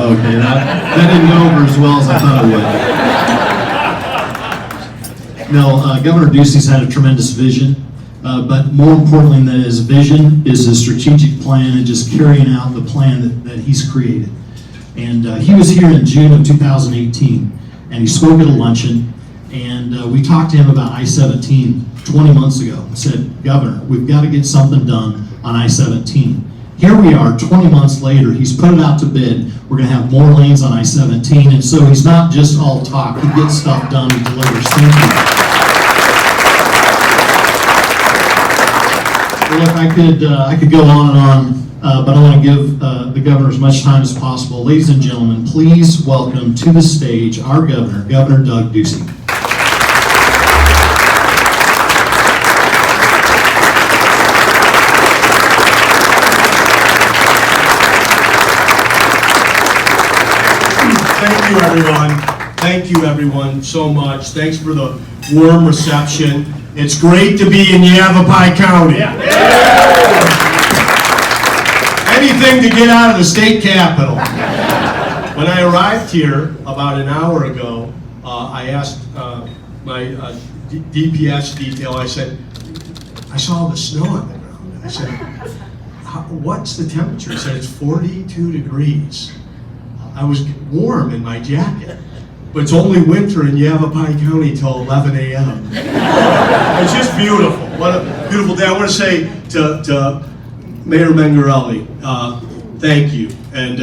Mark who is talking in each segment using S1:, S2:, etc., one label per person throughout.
S1: Okay, that didn't go over as well as I thought it would. No, Governor Ducey's had a tremendous vision, but more importantly than his vision is his strategic plan and just carrying out the plan that he's created. And he was here in June of 2018, and he spoke at a luncheon, and we talked to him about I-17 20 months ago and said, Governor, we've got to get something done on I-17. Here we are 20 months later, he's put it out to bid. We're going to have more lanes on I-17, and so he's not just all talk, he gets stuff done, he delivers. Thank you. Well, look, I could go on and on, but I want to give the governor as much time as possible. Ladies and gentlemen, please welcome to the stage our governor, Governor Doug Ducey.
S2: Thank you, everyone. Thank you, everyone, so much. Thanks for the warm reception. It's great to be in Yavapai County. Yeah. Anything to get out of the state capitol. When I arrived here about an hour ago, I asked my DPS detail, I said, I saw the snow on the ground. I said, what's the temperature? He said, it's 42 degrees. I was warm in my jacket, but it's only winter in Yavapai County till 11 a.m. It's just beautiful. What a beautiful day. I want to say to Mayor Mengarelli, thank you. And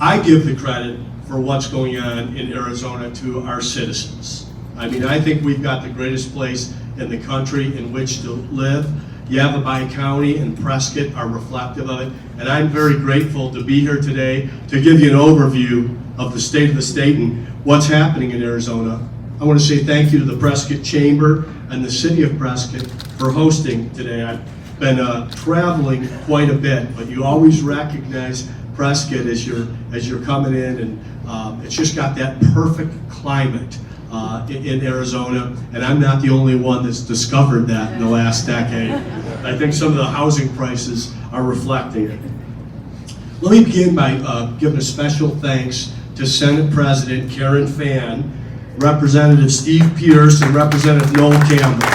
S2: I give the credit for what's going on in Arizona to our citizens. I mean, I think we've got the greatest place in the country in which to live. Yavapai County and Prescott are reflective of it, and I'm very grateful to be here today to give you an overview of the state of the state and what's happening in Arizona. I want to say thank you to the Prescott Chamber and the City of Prescott for hosting today. I've been traveling quite a bit, but you always recognize Prescott as you're coming in, and it's just got that perfect climate in Arizona, and I'm not the only one that's discovered that in the last decade. I think some of the housing prices are reflecting it. Let me begin by giving a special thanks to Senate President Karen Fann, Representative Steve Pierce, and Representative Noel Campbell.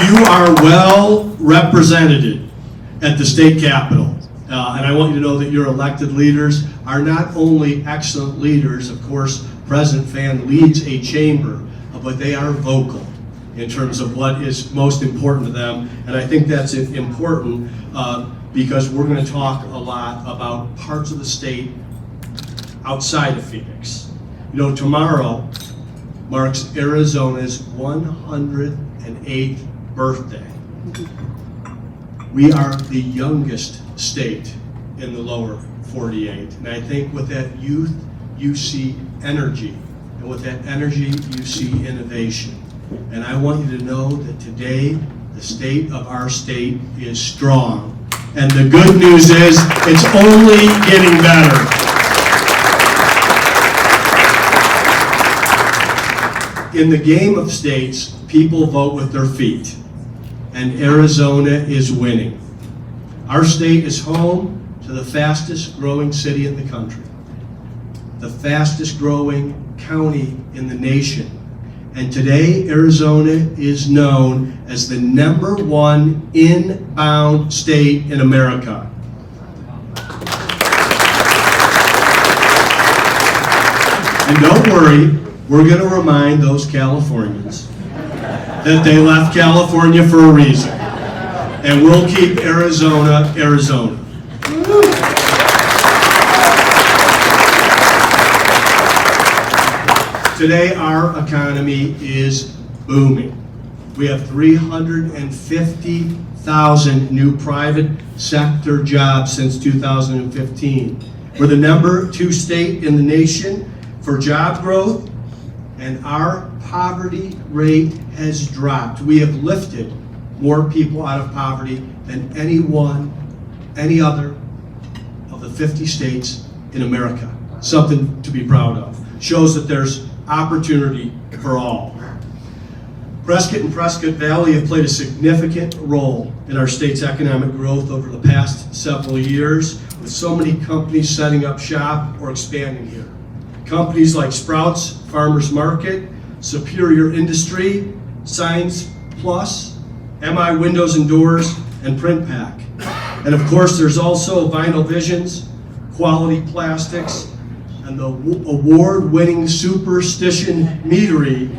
S2: You are well represented at the state capitol. And I want you to know that your elected leaders are not only excellent leaders. Of course, President Fann leads a chamber, but they are vocal in terms of what is most important to them. And I think that's important because we're going to talk a lot about parts of the state outside of Phoenix. You know, tomorrow marks Arizona's 108th birthday. We are the youngest state in the lower 48. And I think with that youth, you see energy. And with that energy, you see innovation. And I want you to know that today, the state of our state is strong. And the good news is, it's only getting better. In the game of states, people vote with their feet. And Arizona is winning. Our state is home to the fastest growing city in the country, the fastest growing county in the nation. And today, Arizona is known as the #1 inbound state in America. And don't worry, we're going to remind those Californians that they left California for a reason. And we'll keep Arizona, Arizona. Today, our economy is booming. We have 350,000 new private sector jobs since 2015. We're the #2 state in the nation for job growth, and our poverty rate has dropped. We have lifted more people out of poverty than any other of the 50 states in America. Something to be proud of. Shows that there's opportunity for all. Prescott and Prescott Valley have played a significant role in our state's economic growth over the past several years, with so many companies setting up shop or expanding here. Companies like Sprouts Farmers Market, Superior Industry, Signs Plus, MI Windows and Doors, and Print Pack. And of course, there's also Vinyl Visions, Quality Plastics, and the award-winning Superstition Meadery.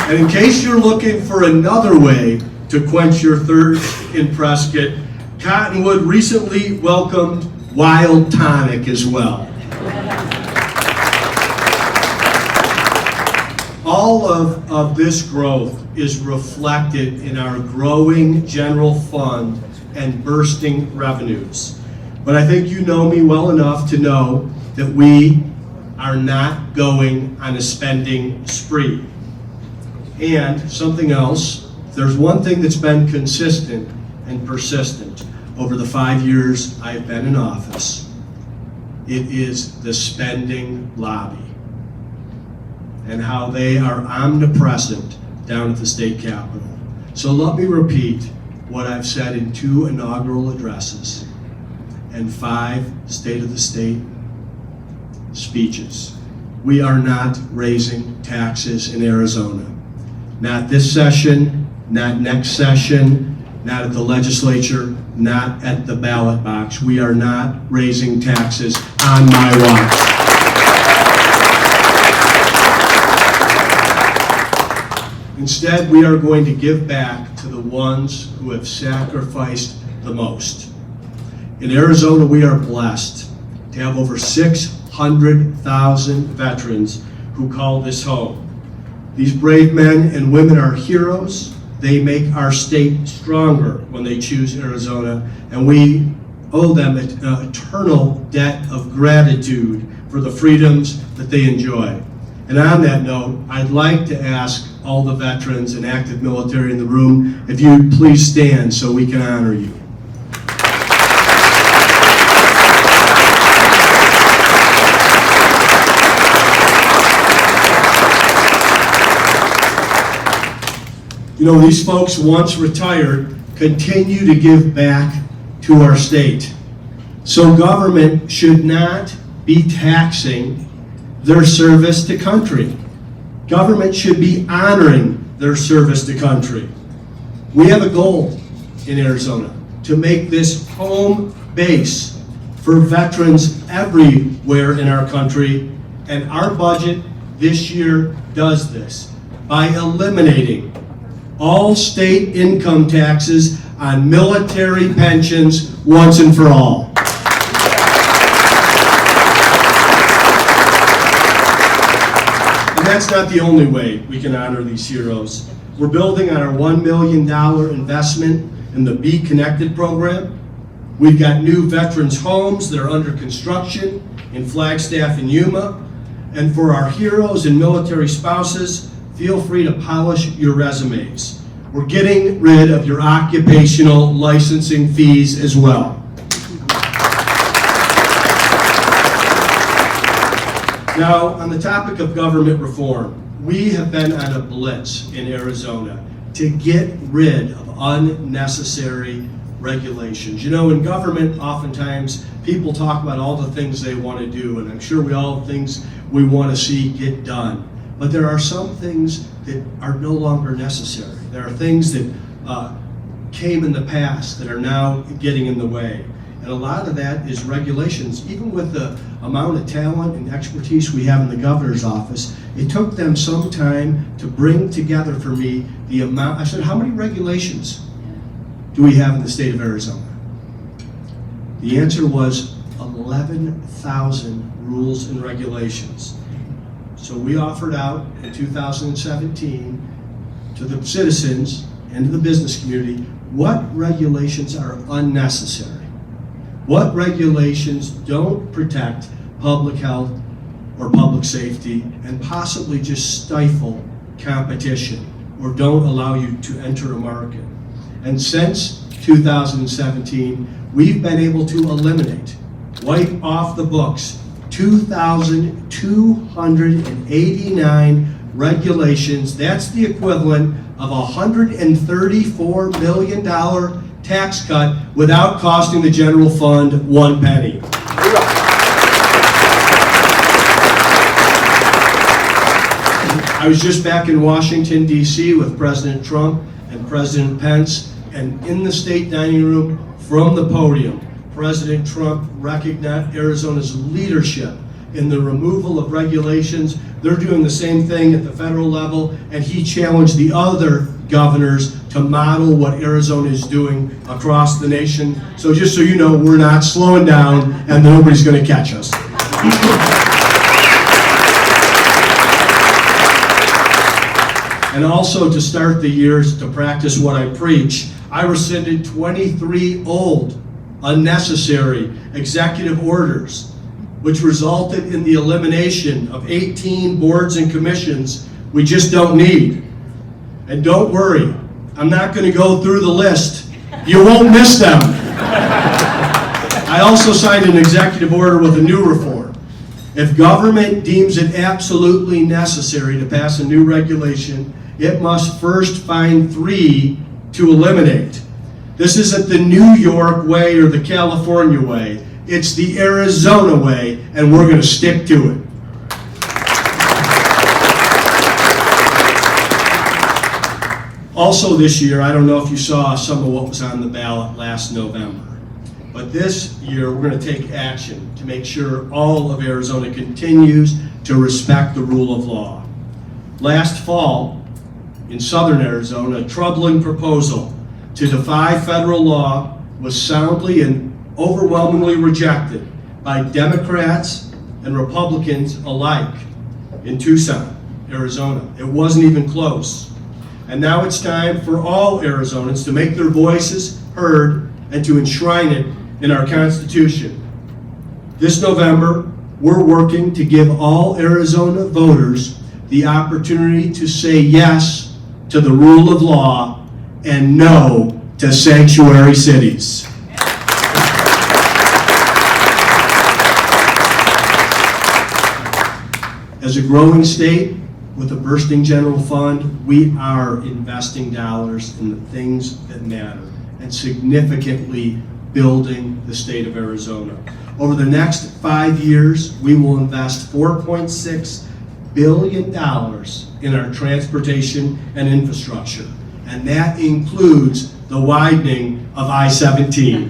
S2: And in case you're looking for another way to quench your thirst in Prescott, Cottonwood recently welcomed Wild Tonic as well. All of this growth is reflected in our growing general fund and bursting revenues. But I think you know me well enough to know that we are not going on a spending spree. And something else, there's one thing that's been consistent and persistent over the 5 years I've been in office. It is the spending lobby and how they are omnipresent down at the state capitol. So let me repeat what I've said in 2 inaugural addresses and 5 State of the State speeches. We are not raising taxes in Arizona. Not this session, not next session, not at the legislature, not at the ballot box. We are not raising taxes on my watch. Instead, we are going to give back to the ones who have sacrificed the most. In Arizona, we are blessed to have over 600,000 veterans who call this home. These brave men and women are heroes. They make our state stronger when they choose Arizona, and we owe them an eternal debt of gratitude for the freedoms that they enjoy. And on that note, I'd like to ask all the veterans and active military in the room if you'd please stand so we can honor you. You know, these folks, once retired, continue to give back to our state. So government should not be taxing their service to country. Government should be honoring their service to country. We have a goal in Arizona to make this home base for veterans everywhere in our country, and our budget this year does this by eliminating all state income taxes on military pensions once and for all. And that's not the only way we can honor these heroes. We're building on our $1 million investment in the Be Connected program. We've got new veterans' homes that are under construction in Flagstaff and Yuma. And for our heroes and military spouses, feel free to polish your resumes. We're getting rid of your occupational licensing fees as well. Now, on the topic of government reform, we have been on a blitz in Arizona to get rid of unnecessary regulations. You know, in government, oftentimes people talk about all the things they want to do, and I'm sure we all have things we want to see get done. But there are some things that are no longer necessary. There are things that came in the past that are now getting in the way. And a lot of that is regulations. Even with the amount of talent and expertise we have in the governor's office, it took them some time to bring together for me the amount. I said, how many regulations do we have in the state of Arizona? The answer was 11,000 rules and regulations. So we offered out in 2017 to the citizens and to the business community what regulations are unnecessary. What regulations don't protect public health or public safety and possibly just stifle competition or don't allow you to enter a market. And since 2017, we've been able to eliminate, wipe off the books 2,289 regulations. That's the equivalent of a $134 million tax cut without costing the general fund one penny. I was just back in Washington, D.C. with President Trump and President Pence, and in the state dining room from the podium, President Trump recognized Arizona's leadership in the removal of regulations. They're doing the same thing at the federal level, and he challenged the other governors to model what Arizona is doing across the nation. So just so you know, we're not slowing down, and nobody's going to catch us. And also to start the years to practice what I preach, I rescinded 23 old, unnecessary executive orders, which resulted in the elimination of 18 boards and commissions we just don't need. And don't worry, I'm not going to go through the list. You won't miss them. I also signed an executive order with a new reform. If government deems it absolutely necessary to pass a new regulation, it must first find 3 to eliminate. This isn't the New York way or the California way. It's the Arizona way, and we're going to stick to it. Also this year, I don't know if you saw some of what was on the ballot last November, but this year we're going to take action to make sure all of Arizona continues to respect the rule of law. Last fall, in southern Arizona, a troubling proposal to defy federal law was soundly and overwhelmingly rejected by Democrats and Republicans alike in Tucson, Arizona. It wasn't even close. And now it's time for all Arizonans to make their voices heard and to enshrine it in our Constitution. This November, we're working to give all Arizona voters the opportunity to say yes to the rule of law and no to sanctuary cities. As a growing state with a bursting general fund, we are investing dollars in the things that matter and significantly building the state of Arizona. Over the next 5 years, we will invest $4.6 billion in our transportation and infrastructure, and that includes the widening of I-17.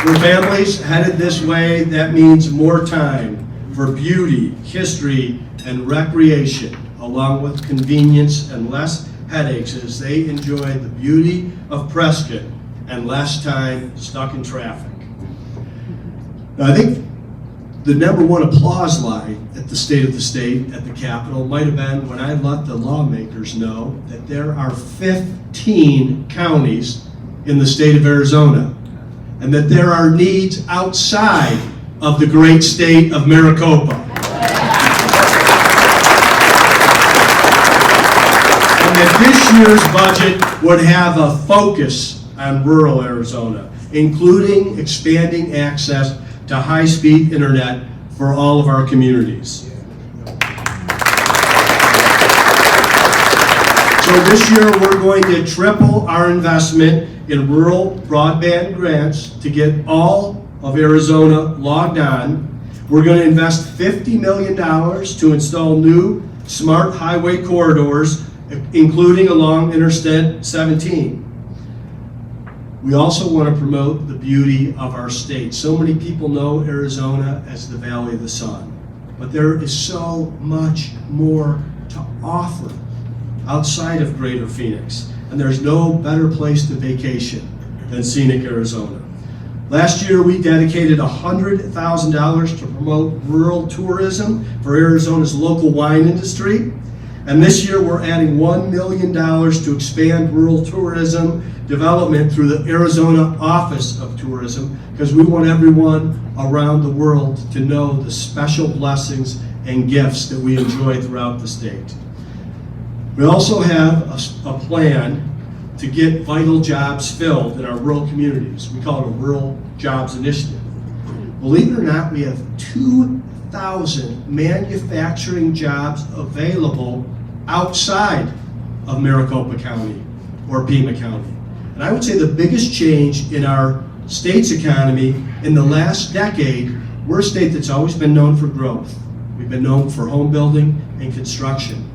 S2: For families headed this way, that means more time for beauty, history, and recreation, along with convenience and less headaches as they enjoy the beauty of Prescott and less time stuck in traffic. Now, I think the number one applause line at the State of the State at the Capitol might have been when I let the lawmakers know that there are 15 counties in the state of Arizona, and that there are needs outside of the great state of Maricopa. And that this year's budget would have a focus on rural Arizona, including expanding access to high-speed internet for all of our communities. So this year we're going to triple our investment in rural broadband grants to get all of Arizona logged on. We're going to invest $50 million to install new smart highway corridors, including along Interstate 17. We also want to promote the beauty of our state. So many people know Arizona as the Valley of the Sun, but there is so much more to offer outside of Greater Phoenix, and there's no better place to vacation than scenic Arizona. Last year, we dedicated $100,000 to promote rural tourism for Arizona's local wine industry. And this year, we're adding $1 million to expand rural tourism development through the Arizona Office of Tourism, because we want everyone around the world to know the special blessings and gifts that we enjoy throughout the state. We also have a plan to get vital jobs filled in our rural communities. We call it a Rural Jobs Initiative. Believe it or not, we have 2,000 manufacturing jobs available outside of Maricopa County or Pima County. And I would say the biggest change in our state's economy in the last decade, we're a state that's always been known for growth. We've been known for home building and construction.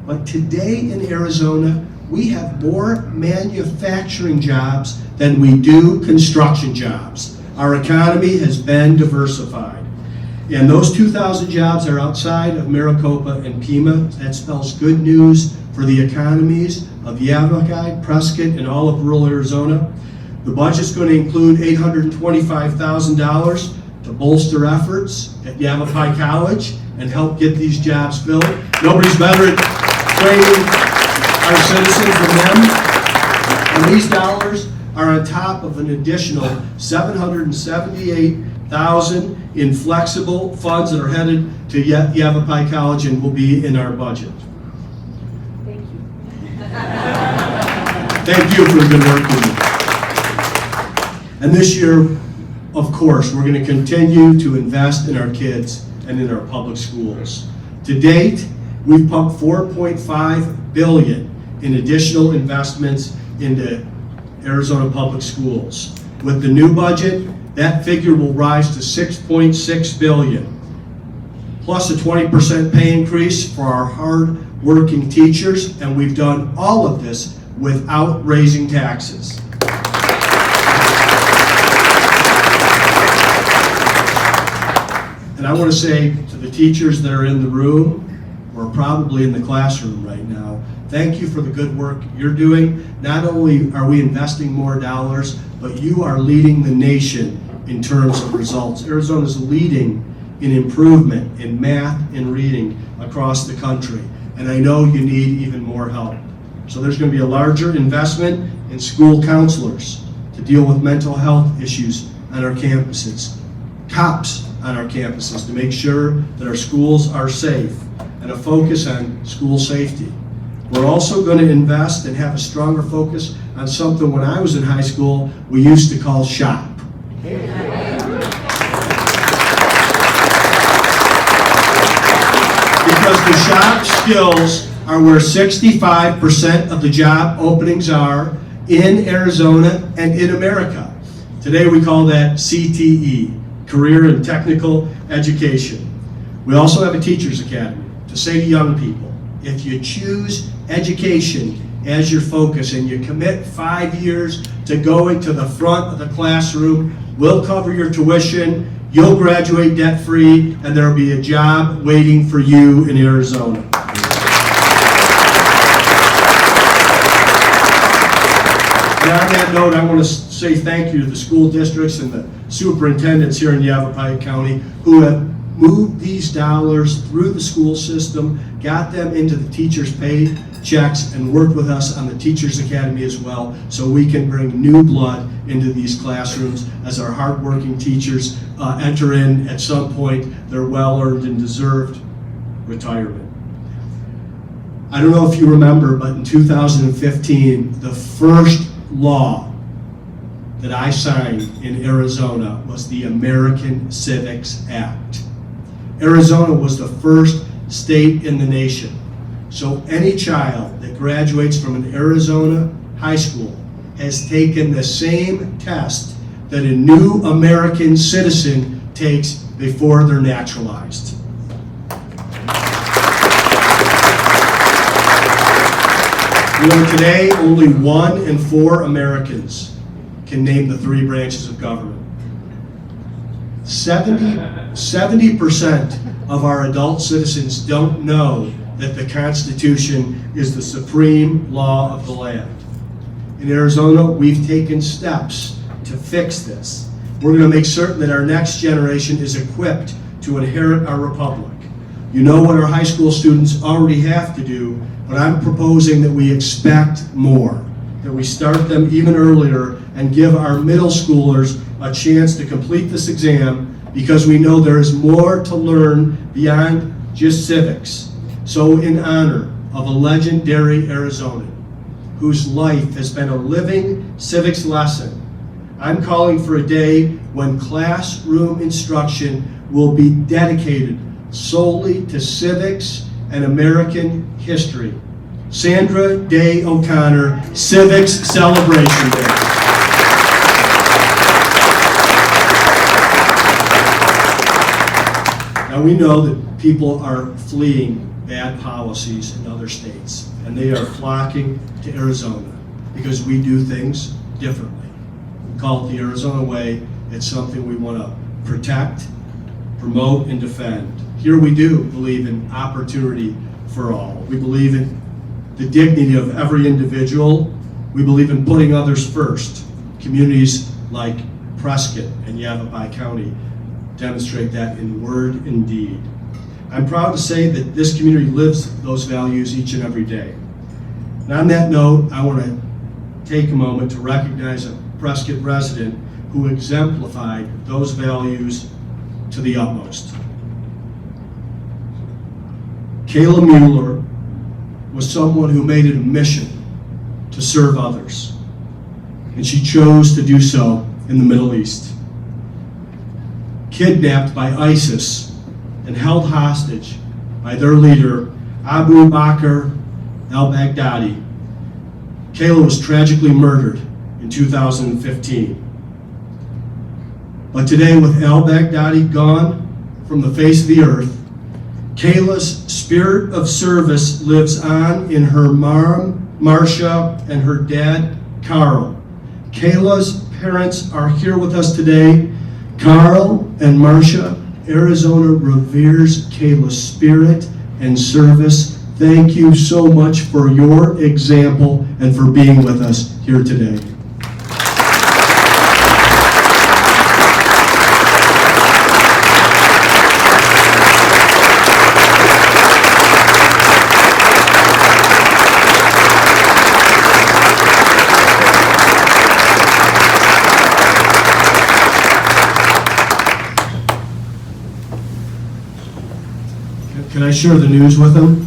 S2: But today in Arizona, we have more manufacturing jobs than we do construction jobs. Our economy has been diversified. And those 2,000 jobs are outside of Maricopa and Pima. That spells good news for the economies of Yavapai, Prescott, and all of rural Arizona. The budget's going to include $825,000 to bolster efforts at Yavapai College and help get these jobs filled. Nobody's better at training our citizens than them. And these dollars are on top of an additional $778,000 in flexible funds that are headed to Yavapai College and will be in our budget.
S3: Thank you.
S2: Thank you for the good work with me. And this year, of course, we're going to continue to invest in our kids and in our public schools. To date, we've pumped $4.5 billion in additional investments into Arizona public schools. With the new budget, that figure will rise to $6.6 billion, plus a 20% pay increase for our hard-working teachers, and we've done all of this without raising taxes. And I want to say to the teachers that are in the room, or probably in the classroom right now, thank you for the good work you're doing. Not only are we investing more dollars, but you are leading the nation in terms of results. Arizona's leading in improvement in math and reading across the country. And I know you need even more help. So there's going to be a larger investment in school counselors to deal with mental health issues on our campuses, cops on our campuses to make sure that our schools are safe, and a focus on school safety. We're also going to invest and have a stronger focus on something when I was in high school we used to call SHOP. Because the SHOP skills are where 65% of the job openings are in Arizona and in America. Today we call that CTE, Career and Technical Education. We also have a Teachers Academy to say to young people, if you choose education as your focus and you commit 5 years to going to the front of the classroom, we'll cover your tuition, you'll graduate debt-free, and there'll be a job waiting for you in Arizona. And on that note, I want to say thank you to the school districts and the superintendents here in Yavapai County who have moved these dollars through the school system, got them into the teachers' pay checks, and worked with us on the Teachers Academy as well, so we can bring new blood into these classrooms as our hardworking teachers enter in at some point their well-earned and deserved retirement. I don't know if you remember, but in 2015, the first law that I signed in Arizona was the American Civics Act. Arizona was the first state in the nation. So any child that graduates from an Arizona high school has taken the same test that a new American citizen takes before they're naturalized. You know, today only 1 in 4 Americans can name the 3 branches of government. 70% of our adult citizens don't know that the Constitution is the supreme law of the land. In Arizona, we've taken steps to fix this. We're going to make certain that our next generation is equipped to inherit our republic. You know what our high school students already have to do, but I'm proposing that we expect more, that we start them even earlier and give our middle schoolers a chance to complete this exam, because we know there is more to learn beyond just civics. So in honor of a legendary Arizonan whose life has been a living civics lesson. I'm calling for a day when classroom instruction will be dedicated solely to civics and American history. Sandra Day O'Connor, Civics Celebration Day. Now we know that people are fleeing bad policies in other states, and they are flocking to Arizona because we do things differently. We call it the Arizona way. It's something we want to protect, promote, and defend. Here we do believe in opportunity for all. We believe in the dignity of every individual. We believe in putting others first. Communities like Prescott and Yavapai County demonstrate that in word and deed. I'm proud to say that this community lives those values each and every day. And on that note, I want to take a moment to recognize a Prescott resident who exemplified those values to the utmost. Kayla Mueller was someone who made it a mission to serve others, and she chose to do so in the Middle East. Kidnapped by ISIS and held hostage by their leader, Abu Bakr al-Baghdadi, Kayla was tragically murdered in 2015. But today, with al-Baghdadi gone from the face of the earth, Kayla's spirit of service lives on in her mom, Marcia, and her dad, Carl. Kayla's parents are here with us today. Carl and Marcia, Arizona reveres Kayla's spirit and service. Thank you so much for your example and for being with us here today. Can I share the news with them?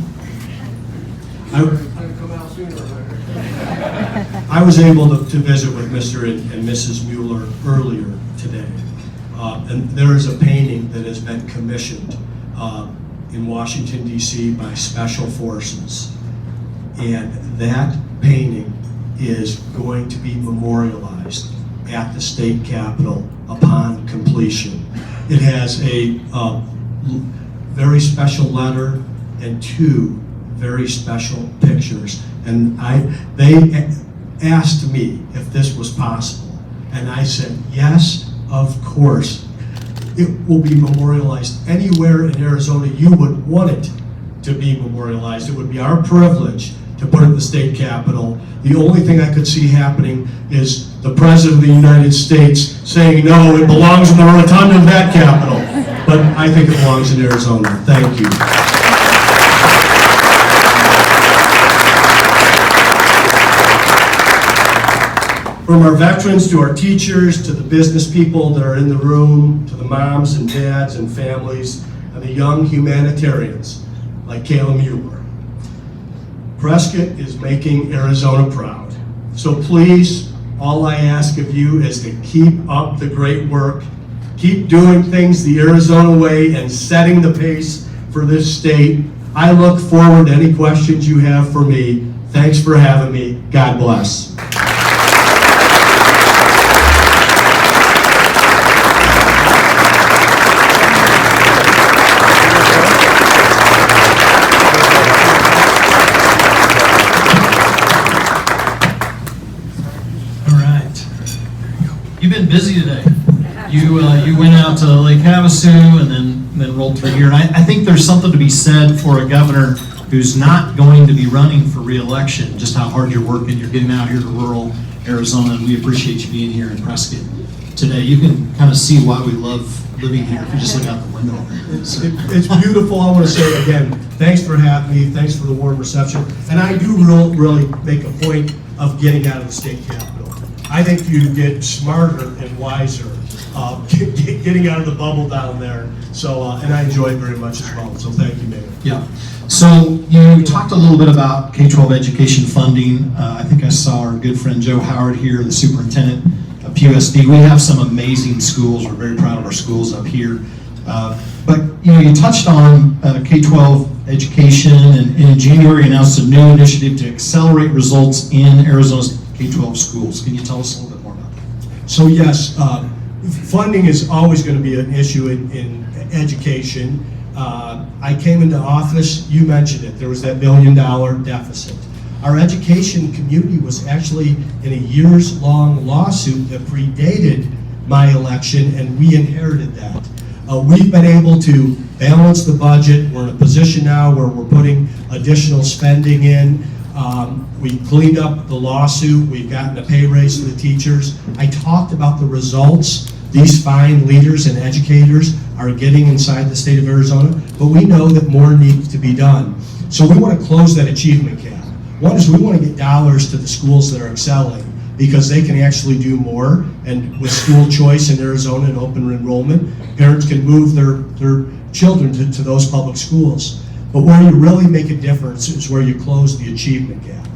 S2: I was able to visit with Mr. and Mrs. Mueller earlier today, and there is a painting that has been commissioned in Washington, D.C. by Special Forces, and that painting is going to be memorialized at the state capitol upon completion. It has a very special letter and two very special pictures. And they asked me if this was possible. And I said, yes, of course. It will be memorialized anywhere in Arizona you would want it to be memorialized. It would be our privilege to put it in the state capitol. The only thing I could see happening is the President of the United States saying, no, it belongs in the rotunda of that capitol. But I think it belongs in Arizona. Thank you. From our veterans to our teachers to the business people that are in the room, to the moms and dads and families, and the young humanitarians like Kayla Mueller. Prescott is making Arizona proud. So please, all I ask of you is to keep up the great work. Keep doing things the Arizona way and setting the pace for this state. I look forward to any questions you have for me. Thanks for having me. God bless.
S1: All right. You've been busy today. You went out to Lake Havasu and then rolled through here. And I think there's something to be said for a governor who's not going to be running for re-election, just how hard you're working. You're getting out here to rural Arizona, and we appreciate you being here in Prescott today. You can kind of see why we love living here if you just look out the window.
S2: It's beautiful. I want to say again, thanks for having me. Thanks for the warm reception. And I do really make a point of getting out of the state capitol. I think you get smarter and wiser getting out of the bubble down there. So, and I enjoy it very much as well. So thank you, Mayor.
S1: Yeah. So you talked a little bit about K-12 education funding. I think I saw our good friend Joe Howard here, the superintendent of PUSD. We have some amazing schools. We're very proud of our schools up here. But you touched on K-12 education, and in January announced a new initiative to accelerate results in Arizona's K-12 schools. Can you tell us a little bit more about that?
S2: So yes, funding is always going to be an issue in education. I came into office, you mentioned it, there was that $1 billion deficit. Our education community was actually in a years-long lawsuit that predated my election, and we inherited that. We've been able to balance the budget. We're in a position now where we're putting additional spending in. We cleaned up the lawsuit. We've gotten a pay raise to the teachers. I talked about the results these fine leaders and educators are getting inside the state of Arizona, but we know that more needs to be done. So we want to close that achievement gap. One is we want to get dollars to the schools that are excelling because they can actually do more, and with school choice in Arizona and open enrollment, parents can move their children to those public schools. But where you really make a difference is where you close the achievement gap.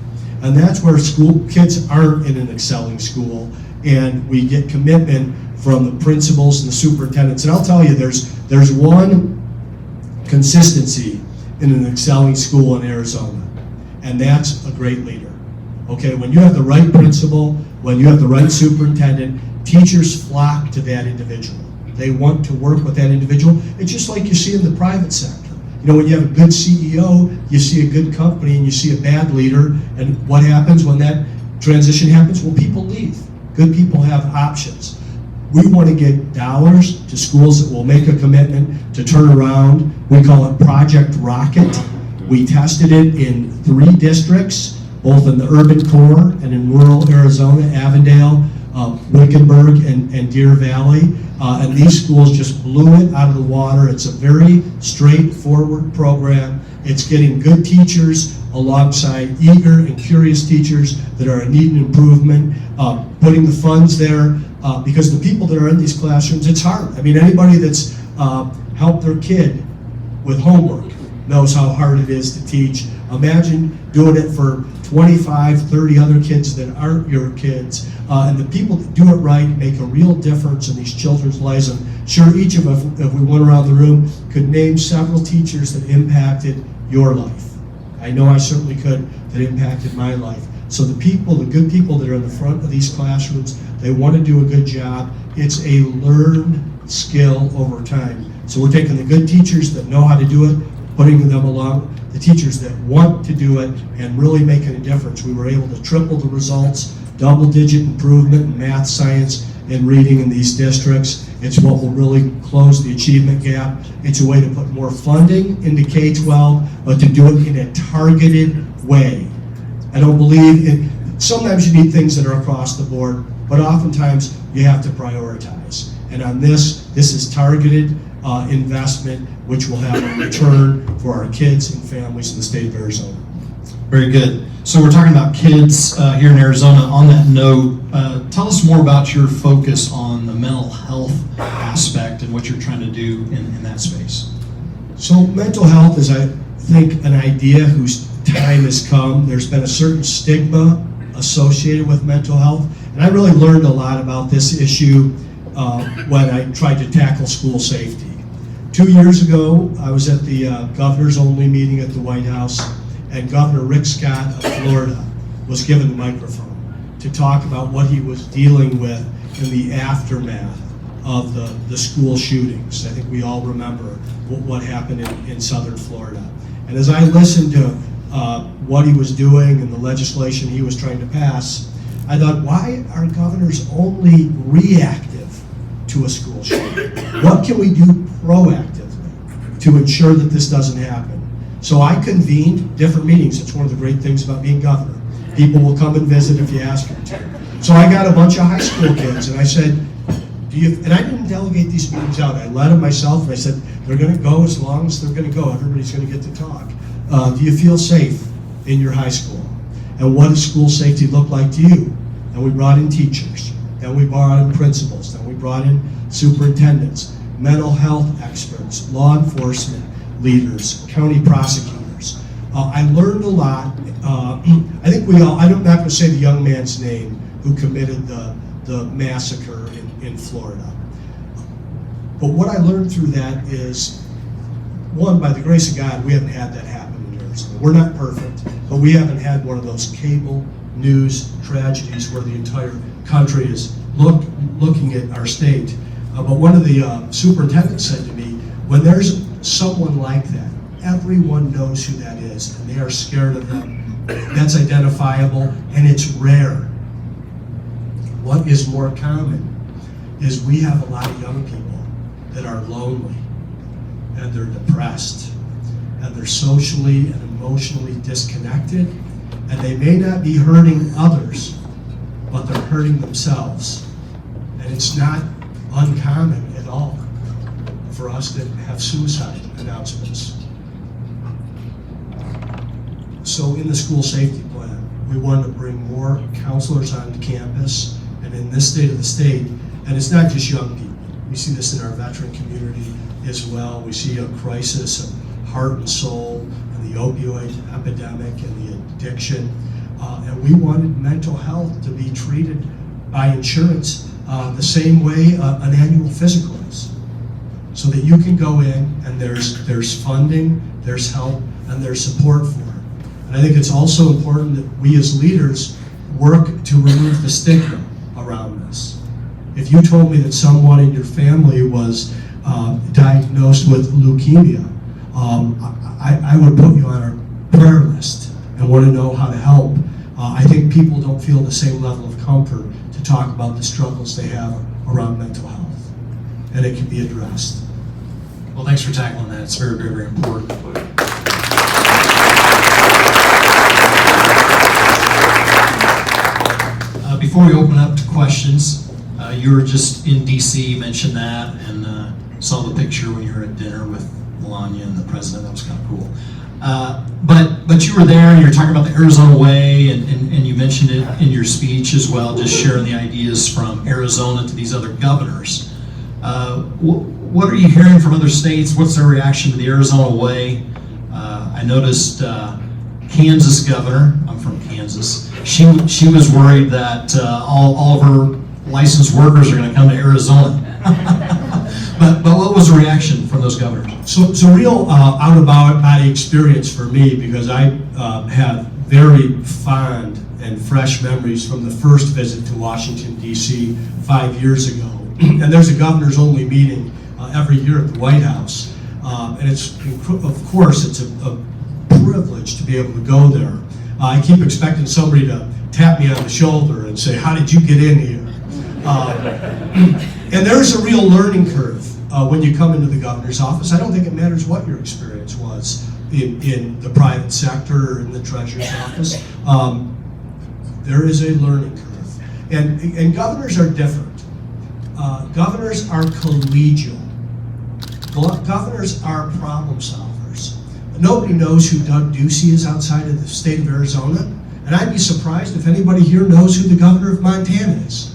S2: And that's where school kids aren't in an excelling school, and we get commitment from the principals and the superintendents. And I'll tell you, there's one consistency in an excelling school in Arizona, and that's a great leader. Okay, when you have the right principal, when you have the right superintendent, teachers flock to that individual. They want to work with that individual. It's just like you see in the private sector. You know, when you have a good CEO, you see a good company and you see a bad leader, and what happens when that transition happens? Well, people leave. Good people have options. We want to get dollars to schools that will make a commitment to turn around. We call it Project Rocket. We tested it in 3 districts, both in the urban core and in rural Arizona, Avondale, Wickenburg, and Deer Valley. And these schools just blew it out of the water. It's a very straightforward program. It's getting good teachers alongside eager and curious teachers that are in need of improvement, putting the funds there, because the people that are in these classrooms, it's hard. I mean, anybody that's helped their kid with homework knows how hard it is to teach. Imagine doing it for 25, 30 other kids that aren't your kids. And the people that do it right make a real difference in these children's lives. I'm sure each of us, if we went around the room, could name several teachers that impacted your life. I know I certainly could, that impacted my life. So the people, the good people that are in the front of these classrooms, they want to do a good job. It's a learned skill over time. So we're taking the good teachers that know how to do it, putting them along the teachers that want to do it and really making a difference. We were able to triple the results, double-digit improvement in math, science, and reading in these districts. It's what will really close the achievement gap. It's a way to put more funding into K-12, but to do it in a targeted way. I don't believe in, sometimes you need things that are across the board, but oftentimes you have to prioritize. And on this is targeted investment, which will have a return for our kids and families in the state of Arizona.
S1: Very good. So we're talking about kids here in Arizona. On that note, tell us more about your focus on the mental health aspect and what you're trying to do in that space.
S2: So mental health is, I think, an idea whose time has come. There's been a certain stigma associated with mental health, and I really learned a lot about this issue when I tried to tackle school safety. 2 years ago, I was at the governor's only meeting at the White House, and Governor Rick Scott of Florida was given the microphone to talk about what he was dealing with in the aftermath of the school shootings. I think we all remember what happened in southern Florida. And as I listened to what he was doing and the legislation he was trying to pass, I thought, why are governors only reactive to a school shooting? What can we do proactively to ensure that this doesn't happen? So I convened different meetings. It's one of the great things about being governor. People will come and visit if you ask them to. So I got a bunch of high school kids and I said, and I didn't delegate these meetings out. I led them myself and I said, they're going to go as long as they're going to go. Everybody's going to get to talk. Do you feel safe in your high school? And what does school safety look like to you? And we brought in teachers. Then we brought in principals. Then we brought in superintendents, mental health experts, law enforcement leaders, county prosecutors. I learned a lot. I think I'm not going to say the young man's name who committed the massacre in Florida. But what I learned through that is, one, by the grace of God, we haven't had that happen in Arizona. We're not perfect, but we haven't had one of those cable news tragedies where the entire country is looking at our state. But one of the superintendents said to me, when there's someone like that, everyone knows who that is, and they are scared of them. That's identifiable, and it's rare. What is more common is we have a lot of young people that are lonely, and they're depressed, and they're socially and emotionally disconnected, and they may not be hurting others, but they're hurting themselves. And it's not uncommon at all for us to have suicide announcements. So in the school safety plan, we want to bring more counselors onto campus, and in this state of the state, and it's not just young people. We see this in our veteran community as well. We see a crisis of heart and soul, and the opioid epidemic and the addiction. And we wanted mental health to be treated by insurance the same way an annual physical is. So that you can go in and there's funding, there's help, and there's support for it. And I think it's also important that we as leaders work to remove the stigma around this. If you told me that someone in your family was diagnosed with leukemia, I would put you on our prayer list and want to know how to help. I think people don't feel the same level of comfort to talk about the struggles they have around mental health, and it can be addressed.
S1: Well, thanks for tackling that. It's very, very, very important. Before we open up to questions, you were just in DC, you mentioned that, and saw the picture when you were at dinner with Melania and the president. That was kind of cool. But you were there, and you were talking about the Arizona Way, and you mentioned it in your speech as well, just sharing the ideas from Arizona to these other governors. What are you hearing from other states? What's their reaction to the Arizona Way? I noticed Kansas governor, I'm from Kansas, she was worried that all of her licensed workers are going to come to Arizona. But what was the reaction from those governors?
S2: So real out-of-body experience for me, because I have very fond and fresh memories from the first visit to Washington, D.C. 5 years ago. And there's a governor's only meeting every year at the White House. And it's, of course, it's a privilege to be able to go there. I keep expecting somebody to tap me on the shoulder and say, "How did you get in here?" And there's a real learning curve when you come into the governor's office. I don't think it matters what your experience was in the private sector or in the treasurer's office. There is a learning curve. And governors are different. Governors are collegial. Governors are problem solvers. Nobody knows who Doug Ducey is outside of the state of Arizona, and I'd be surprised if anybody here knows who the governor of Montana is.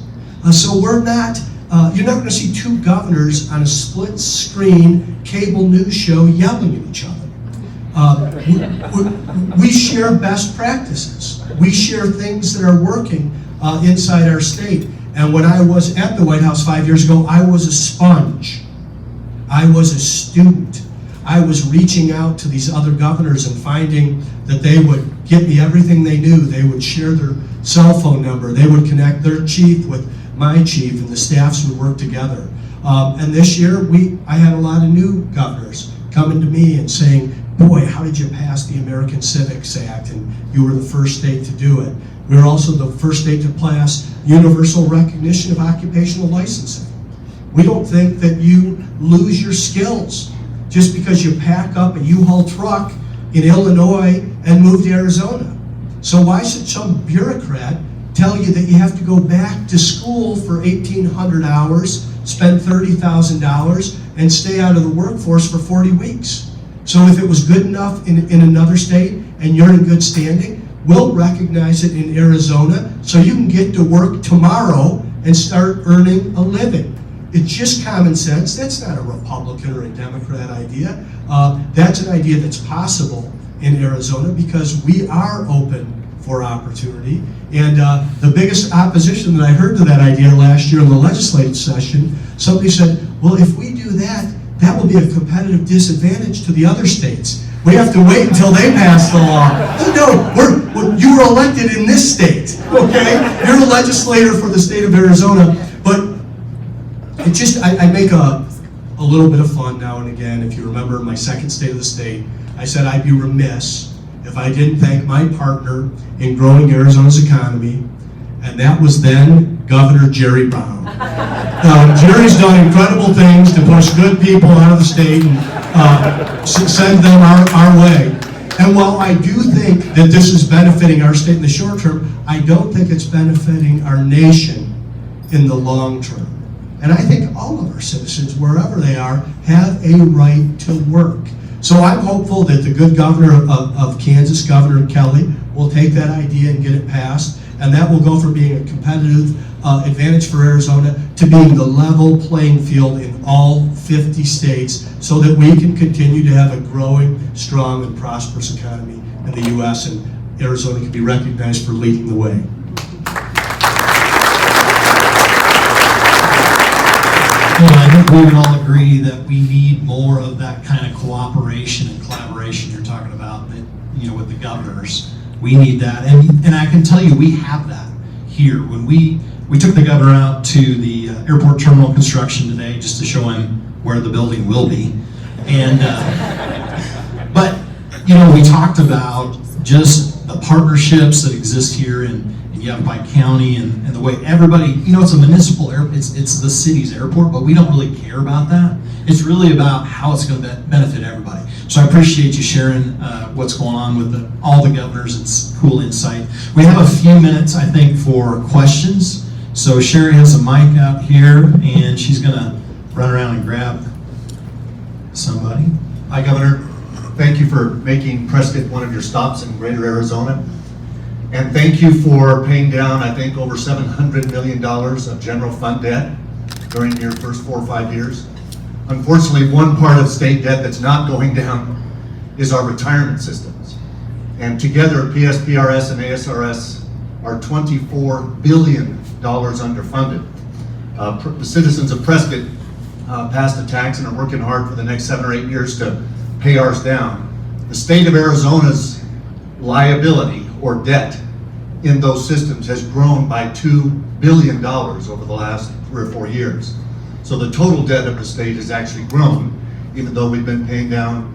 S2: So we're not, you're not going to see two governors on a split screen cable news show yelling at each other. We share best practices. We share things that are working inside our state. And when I was at the White House 5 years ago, I was a sponge. I was a student. I was reaching out to these other governors and finding that they would give me everything they knew. They would share their cell phone number. They would connect their chief with my chief, and the staffs would work together. And this year, I had a lot of new governors coming to me and saying, "Boy, how did you pass the American Civics Act? And you were the first state to do it." We were also the first state to pass universal recognition of occupational licensing. We don't think that you lose your skills just because you pack up a U-Haul truck in Illinois and move to Arizona. So why should some bureaucrat tell you that you have to go back to school for 1,800 hours, spend $30,000, and stay out of the workforce for 40 weeks? So if it was good enough in another state and you're in good standing, we'll recognize it in Arizona so you can get to work tomorrow and start earning a living. It's just common sense. That's not a Republican or a Democrat idea. That's an idea that's possible in Arizona because we are open for opportunity. And the biggest opposition that I heard to that idea last year in the legislative session, somebody said, well, if we do that, that will be a competitive disadvantage to the other states. We have to wait until they pass the law. No, you were elected in this state, okay? You're a legislator for the state of Arizona, but it just, I make a little bit of fun now and again. If you remember my second State of the State, I said I'd be remiss if I didn't thank my partner in growing Arizona's economy, and that was then Governor Jerry Brown. Jerry's done incredible things to push good people out of the state and send them our way. And while I do think that this is benefiting our state in the short term, I don't think it's benefiting our nation in the long term. And I think all of our citizens, wherever they are, have a right to work. So I'm hopeful that the good governor of Kansas, Governor Kelly, will take that idea and get it passed. And that will go from being a competitive advantage for Arizona to being the level playing field in all 50 states so that we can continue to have a growing, strong, and prosperous economy in the U.S. and Arizona can be recognized for leading the way.
S1: Well, I think we would all agree that we need more of that kind of cooperation and collaboration you're talking about, that, with the governors. We need that, and I can tell you we have that here. When we took the governor out to the airport terminal construction today just to show him where the building will be, and but we talked about just the partnerships that exist here in Yavapai County and the way everybody, it's a municipal airport, it's the city's airport, but we don't really care about that. It's really about how it's going to benefit everybody. So I appreciate you sharing what's going on with all the governors. It's cool insight. We have a few minutes, I think, for questions. So Sherry has a mic out here, and she's going to run around and grab somebody.
S4: Hi, Governor. Thank you for making Prescott one of your stops in Greater Arizona. And thank you for paying down, I think, over $700 million of general fund debt during your first 4 or 5 years. Unfortunately, one part of state debt that's not going down is our retirement systems. And together, PSPRS and ASRS are $24 billion underfunded. The citizens of Prescott passed a tax and are working hard for the next 7 or 8 years to pay ours down. The state of Arizona's liability or debt in those systems has grown by $2 billion over the last 3 or 4 years. So the total debt of the state has actually grown, even though we've been paying down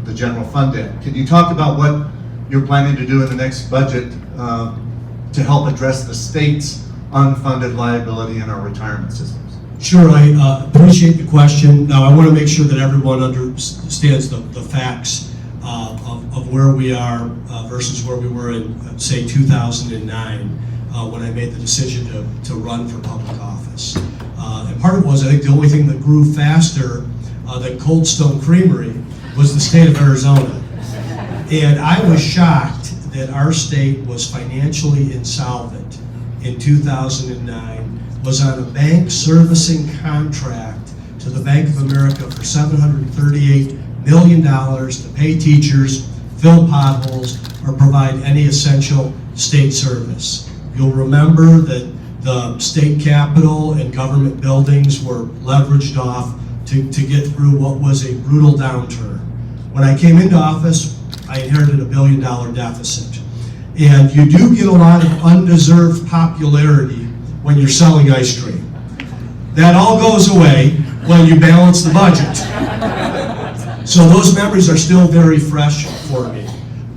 S4: the general fund debt. Can you talk about what you're planning to do in the next budget to help address the state's unfunded liability in our retirement systems?
S2: Sure, I appreciate the question. Now, I want to make sure that everyone understands the facts of where we are versus where we were in, say, 2009, when I made the decision to run for public office. And part of it was, I think, the only thing that grew faster than Cold Stone Creamery was the state of Arizona. And I was shocked that our state was financially insolvent in 2009, was on a bank servicing contract to the Bank of America for $738 million to pay teachers, fill potholes, or provide any essential state service. You'll remember that the state capitol and government buildings were leveraged off to get through what was a brutal downturn. When I came into office, I inherited $1 billion deficit. And you do get a lot of undeserved popularity when you're selling ice cream. That all goes away when you balance the budget. So those memories are still very fresh for me.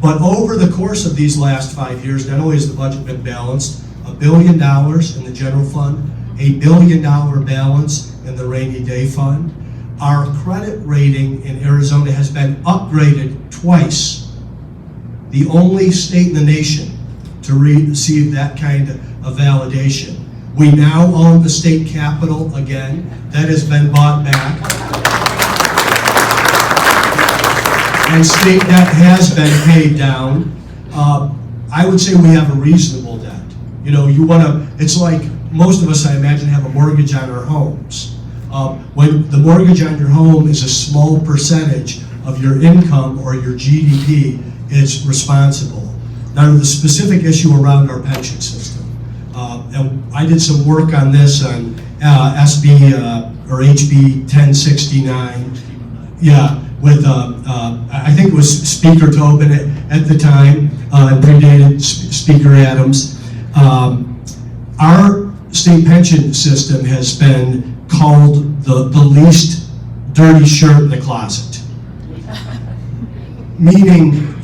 S2: But over the course of these last 5 years, not only has the budget been balanced, $1 billion in the general fund, $1 billion balance in the rainy day fund. Our credit rating in Arizona has been upgraded twice. The only state in the nation to receive that kind of validation. We now own the state capitol again. That has been bought back. And state debt has been paid down. I would say we have a reasonable debt. You want to, it's like most of us, I imagine, have a mortgage on our homes. When the mortgage on your home is a small percentage of your income or your GDP, it's responsible. Now, the specific issue around our pension system, and I did some work on this on SB or HB 1069. Yeah, with I think it was Speaker Tobin at the time, and predated Speaker Adams. Our state pension system has been called the least dirty shirt in the closet. Meaning,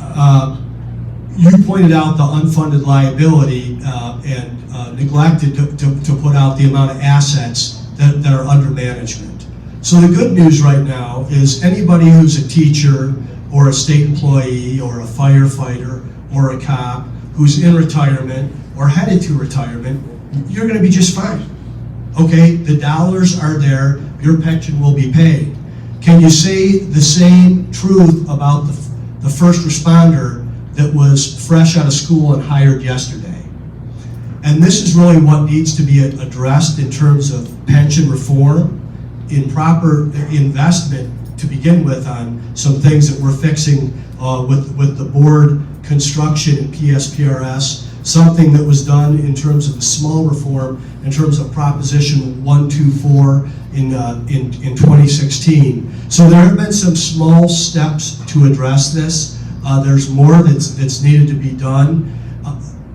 S2: you pointed out the unfunded liability and neglected to put out the amount of assets that are under management. So the good news right now is anybody who's a teacher or a state employee or a firefighter or a cop who's in retirement or headed to retirement, you're going to be just fine. Okay, the dollars are there, your pension will be paid. Can you say the same truth about the first responder that was fresh out of school and hired yesterday? And this is really what needs to be addressed in terms of pension reform, in proper investment to begin with on some things that we're fixing with the board construction and PSPRS, something that was done in terms of a small reform in terms of Proposition 124 in 2016. So there have been some small steps to address this. There's more that's needed to be done.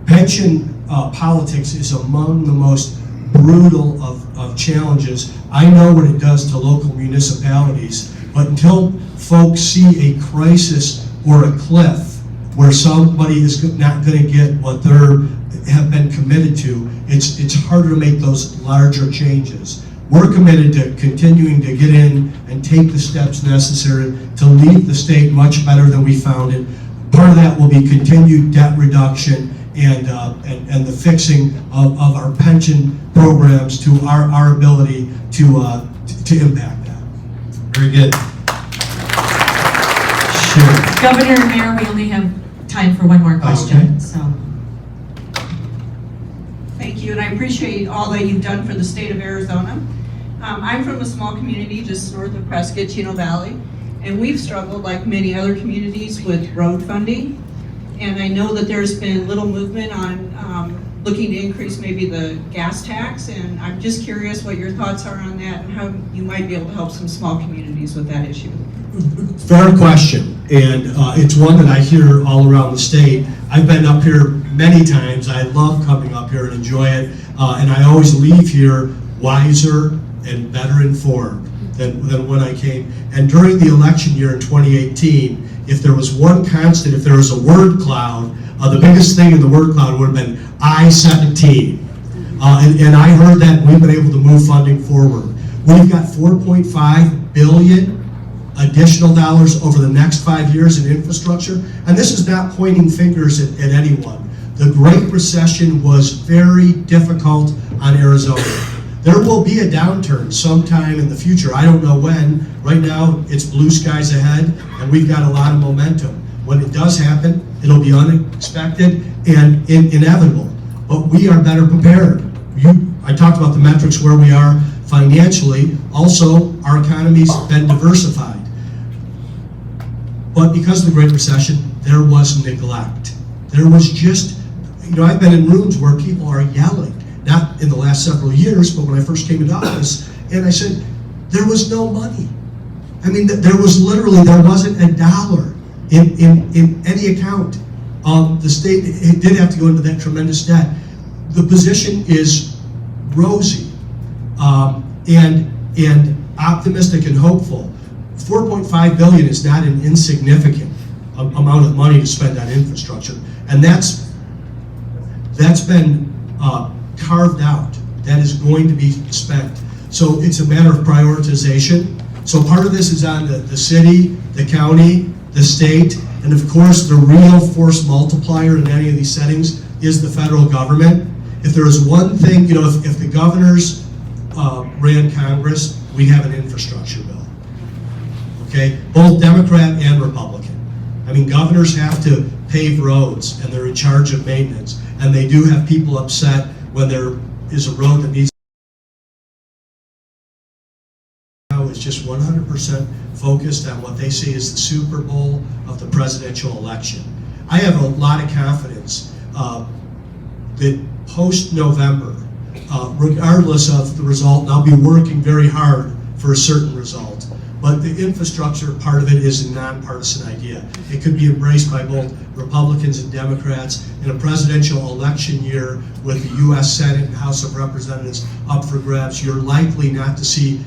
S2: Pension politics is among the most brutal of challenges. I know what it does to local municipalities, but until folks see a crisis or a cliff where somebody is not going to get what they have been committed to, it's harder to make those larger changes. We're committed to continuing to get in and take the steps necessary to leave the state much better than we found it. Part of that will be continued debt reduction and the fixing of our pension programs to our ability to impact that.
S1: Very good. Sure.
S3: Governor and Mayor, we only have time for one more question,
S1: Okay.
S3: so.
S5: Thank you, and I appreciate all that you've done for the state of Arizona. I'm from a small community just north of Prescott, Chino Valley, and we've struggled like many other communities with road funding. And I know that there's been little movement on looking to increase maybe the gas tax, and I'm just curious what your thoughts are on that and how you might be able to help some small communities with that issue.
S2: Fair question, and it's one that I hear all around the state. I've been up here many times. I love coming up here and enjoy it, and I always leave here wiser and better informed than when I came. And during the election year in 2018, if there was one constant, if there was a word cloud, the biggest thing in the word cloud would have been I-17. And I heard that, and we've been able to move funding forward. We've got $4.5 billion additional dollars over the next 5 years in infrastructure. And this is not pointing fingers at anyone. The Great Recession was very difficult on Arizona. There will be a downturn sometime in the future. I don't know when. Right now, it's blue skies ahead, and we've got a lot of momentum. When it does happen, it'll be unexpected and inevitable. But we are better prepared. I talked about the metrics where we are financially. Also, our economy's been diversified. But because of the Great Recession, there was neglect. There was just, I've been in rooms where people are yelling. Not in the last several years, but when I first came into office, and I said, there was no money. I mean, there wasn't a dollar in any account. The state, it did have to go into that tremendous debt. The position is rosy and optimistic and hopeful. $4.5 billion is not an insignificant amount of money to spend on infrastructure, and that's been carved out. That is going to be spent. So it's a matter of prioritization. So part of this is on the city, the county, the state, and of course the real force multiplier in any of these settings is the federal government. If there is one thing, if the governors ran Congress, we'd have an infrastructure bill. Okay, both Democrat and Republican. I mean, governors have to pave roads and they're in charge of maintenance, and they do have people upset when they're is a road that needs now is just 100% focused on what they say is the Super Bowl of the presidential election. I have a lot of confidence that post-November, regardless of the result, and I'll be working very hard for a certain result, but the infrastructure part of it is a nonpartisan idea. It could be embraced by both Republicans and Democrats. In a presidential election year with the U.S. Senate and House of Representatives up for grabs, you're likely not to see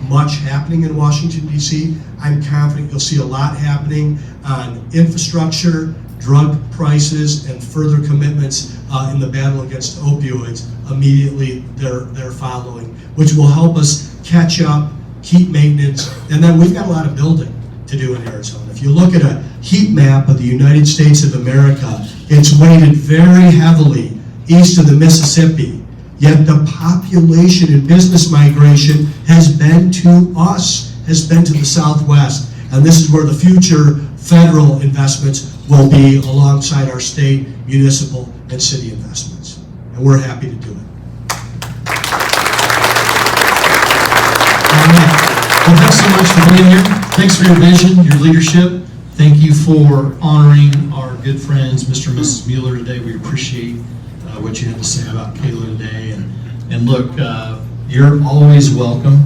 S2: much happening in Washington, D.C. I'm confident you'll see a lot happening on infrastructure, drug prices, and further commitments in the battle against opioids immediately they're following, which will help us catch up, keep maintenance, and then we've got a lot of building to do in Arizona. If you look at a heat map of the United States of America, it's weighted very heavily east of the Mississippi, yet the population and business migration has been to us, has been to the Southwest, and this is where the future federal investments will be alongside our state, municipal, and city investments, and we're happy to do it.
S1: All right. Well, thanks so much for being here. Thanks for your vision, your leadership. Thank you for honoring our good friends, Mr. and Mrs. Mueller, today. We appreciate what you had to say about Kayla today. And look, you're always welcome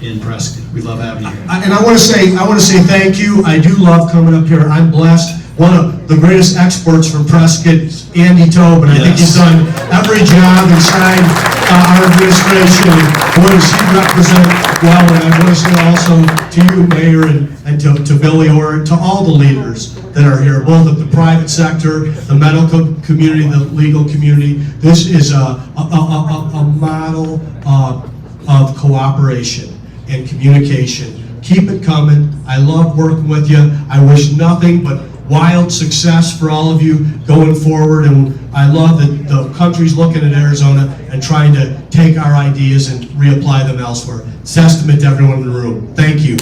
S1: in Prescott. We love having you here.
S2: And I want to say thank you. I do love coming up here. I'm blessed. One of the greatest exports from Prescott, Andy Tobe, and I think he's done every job inside our administration. And boy, does he represent well. And I want to say also to you, Mayor, and to Billy Orr, to all the leaders that are here, both of the private sector, the medical community, the legal community. This is a model of cooperation and communication. Keep it coming. I love working with you. I wish nothing but wild success for all of you going forward, and I love that the country's looking at Arizona and trying to take our ideas and reapply them elsewhere. It's a testament to everyone in the room. Thank you.